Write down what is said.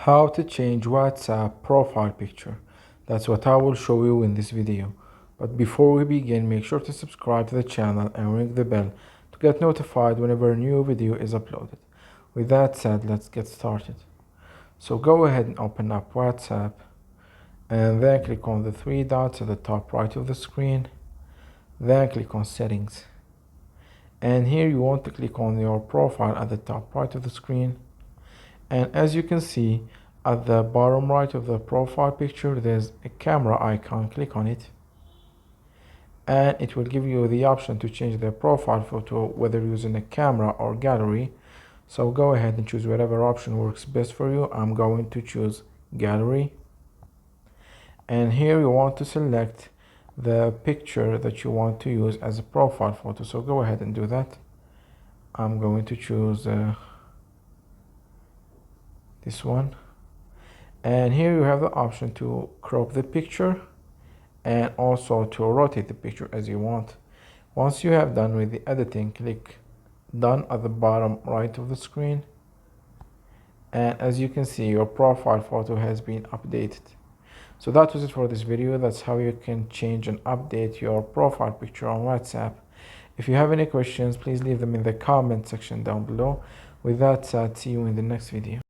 How to change WhatsApp profile picture. That's what I will show you in this video. But before we begin, make sure to subscribe to the channel and ring the bell to get notified whenever a new video is uploaded. With that said, let's get started. So go ahead and open up WhatsApp and then click on the three dots at the top right of the screen. Then click on settings. And here you want to click on your profile at the top right of the screen. And as you can see at the bottom right of the profile picture, there's a camera icon. Click on it and it will give you the option to change the profile photo, whether using a camera or gallery. So go ahead and choose whatever option works best for you. I'm going to choose gallery, and here you want to select the picture that you want to use as a profile photo. So go ahead and do that. I'm going to choose this one, and here you have the option to crop the picture and also to rotate the picture as you want. Once you have done with the editing, click done at the bottom right of the screen, and as you can see, your profile photo has been updated. So that was it for this video. That's how you can change and update your profile picture on WhatsApp. If you have any questions, please leave them in the comment section down below. With that said, see you in the next video.